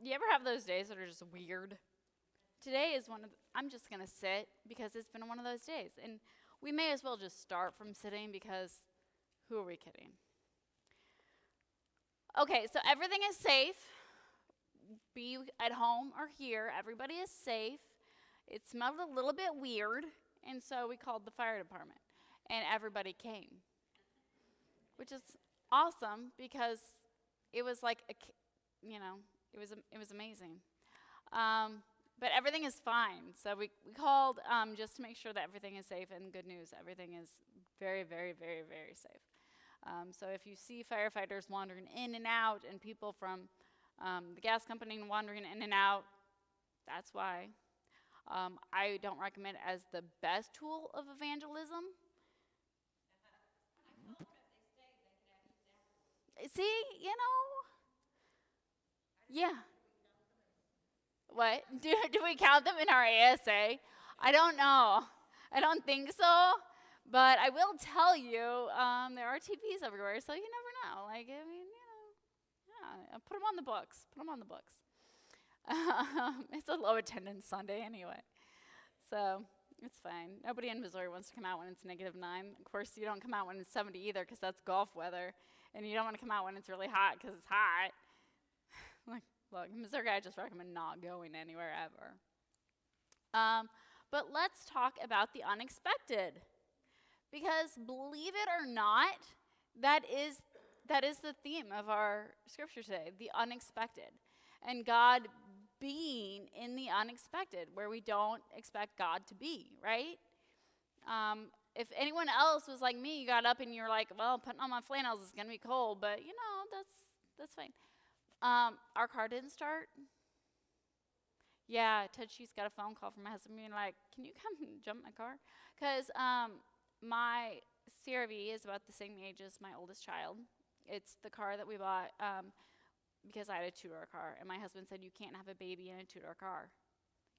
You ever have those days that are just weird? Today is I'm just going to sit because it's been one of those days. And we may as well just start from sitting because who are we kidding? Okay, so everything is safe. Be at home or here, everybody is safe. It smelled a little bit weird, and so we called the fire department, and everybody came, which is awesome because it was like it was amazing. But everything is fine. So we called just to make sure that everything is safe, and good news, everything is very, very, very, very safe. So if you see firefighters wandering in and out and people from the gas company wandering in and out, that's why. I don't recommend it as the best tool of evangelism. See, yeah. What? Do we count them in our ASA? I don't know. I don't think so. But I will tell you, there are TPs everywhere, so you never know. Like, I mean, yeah, put them on the books. Put them on the books. It's a low attendance Sunday anyway, so it's fine. Nobody in Missouri wants to come out when it's -9. Of course, you don't come out when it's 70 either, because that's golf weather, and you don't want to come out when it's really hot because it's hot. Look, Missouri, I just recommend not going anywhere ever. But let's talk about the unexpected, because believe it or not, that is the theme of our scripture today, the unexpected, and God being in the unexpected, where we don't expect God to be, right? If anyone else was like me, you got up and you're like, well, putting on my flannels is gonna be cold, but that's fine. Our car didn't start. Yeah, Ted, she's got a phone call from my husband being like, can you come and jump my car? Because my CRV is about the same age as my oldest child. It's the car that we bought because I had a two-door car, and my husband said, you can't have a baby in a two-door car.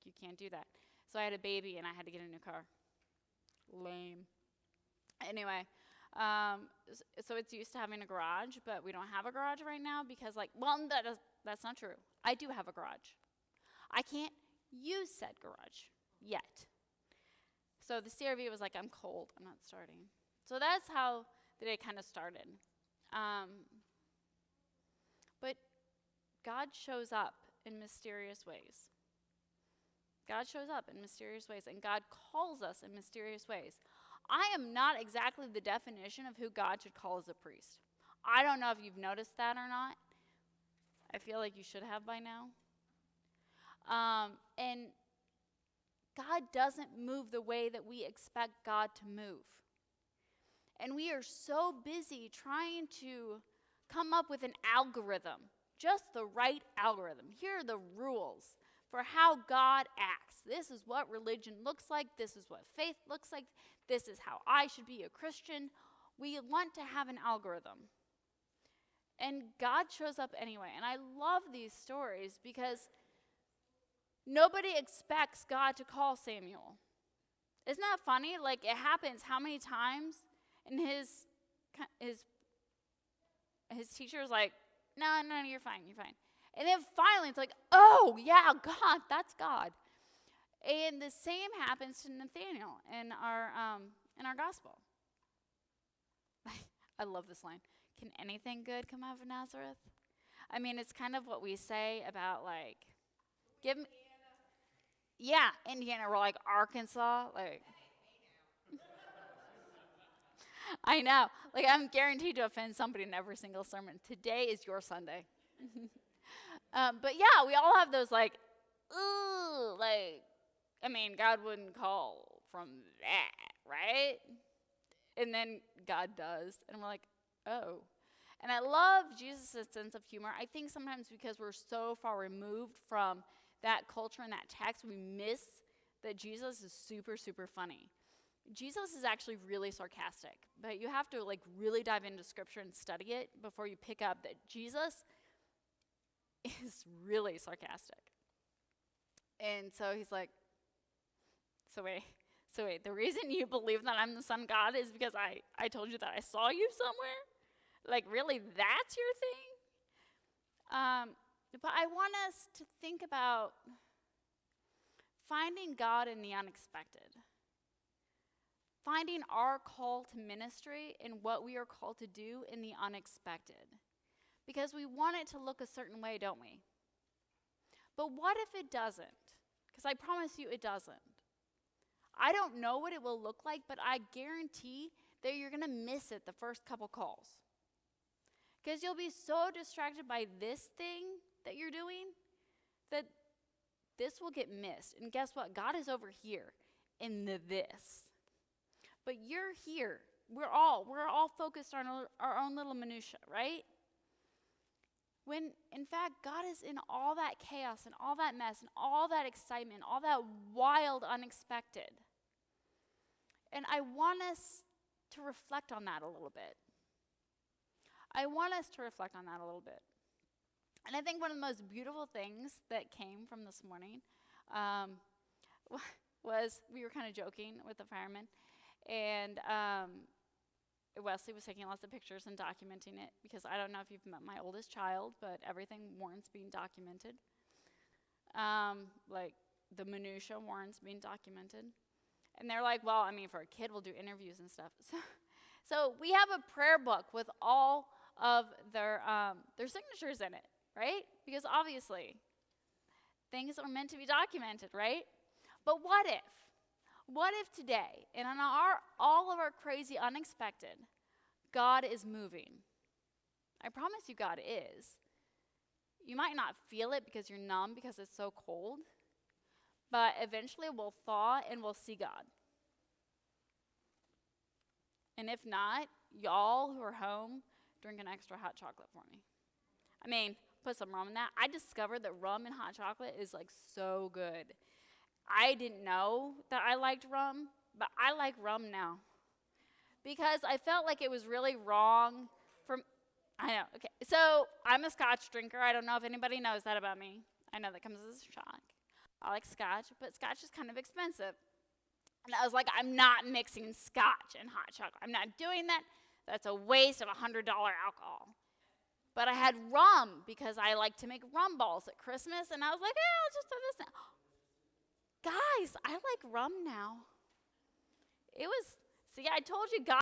You can't do that. So I had a baby, and I had to get a new car. Lame. Anyway, so it's used to having a garage, but we don't have a garage right now because, that's not true. I do have a garage. I can't use said garage yet. So the CRV was like, I'm cold, I'm not starting. So that's how the day kind of started. But God shows up in mysterious ways. God shows up in mysterious ways, and God calls us in mysterious ways. I am not exactly the definition of who God should call as a priest. I don't know if you've noticed that or not. I feel like you should have by now. And God doesn't move the way that we expect God to move. And we are so busy trying to come up with an algorithm, just the right algorithm. Here are the rules for how God acts. This is what religion looks like. This is what faith looks like. This is how I should be a Christian. We want to have an algorithm. And God shows up anyway. And I love these stories because nobody expects God to call Samuel. Isn't that funny? Like, it happens how many times? And his teacher is like, no, you're fine. And then finally it's like, oh, yeah, God, that's God. And the same happens to Nathaniel in our gospel. I love this line. Can anything good come out of Nazareth? I mean, it's kind of what we say about, like, give me. Yeah, Indiana. We're like Arkansas. Like, I know. Like, I'm guaranteed to offend somebody in every single sermon. Today is your Sunday. But yeah, we all have those, like, ooh, like, I mean, God wouldn't call from that, right? And then God does. And we're like, oh. And I love Jesus' sense of humor. I think sometimes because we're so far removed from that culture and that text, we miss that Jesus is super, super funny. Jesus is actually really sarcastic, but you have to like really dive into scripture and study it before you pick up that Jesus is really sarcastic. And so he's like, so wait, the reason you believe that I'm the Son of God is because I told you that I saw you somewhere? Like, really, that's your thing? But I want us to think about finding God in the unexpected. Finding our call to ministry and what we are called to do in the unexpected. Because we want it to look a certain way, don't we? But what if it doesn't? Because I promise you it doesn't. I don't know what it will look like, but I guarantee that you're going to miss it the first couple calls. Because you'll be so distracted by this thing that you're doing that this will get missed. And guess what? God is over here in the this. But you're here. We're all focused on our own little minutia, right? When, in fact, God is in all that chaos and all that mess and all that excitement, all that wild, unexpected. And I want us to reflect on that a little bit. And I think one of the most beautiful things that came from this morning was we were kind of joking with the firemen. And Wesley was taking lots of pictures and documenting it because I don't know if you've met my oldest child, but everything warrants being documented. Like the minutia warrants being documented. And they're like, well, I mean, for a kid, we'll do interviews and stuff. So we have a prayer book with all of their signatures in it, right? Because obviously, things are meant to be documented, right? But what if? What if today, and on all of our crazy unexpected, God is moving? I promise you God is. You might not feel it because you're numb because it's so cold, but eventually we'll thaw and we'll see God. And if not, y'all who are home, drink an extra hot chocolate for me. I mean, put some rum in that. I discovered that rum and hot chocolate is like so good. I didn't know that I liked rum, but I like rum now. Because I felt like it was really wrong I know, okay. So I'm a scotch drinker. I don't know if anybody knows that about me. I know that comes as a shock. I like scotch, but scotch is kind of expensive. And I was like, I'm not mixing scotch and hot chocolate. I'm not doing that. That's a waste of $100 alcohol. But I had rum because I like to make rum balls at Christmas, and I was like, I'll just throw this in. Guys, I like rum now. I told you God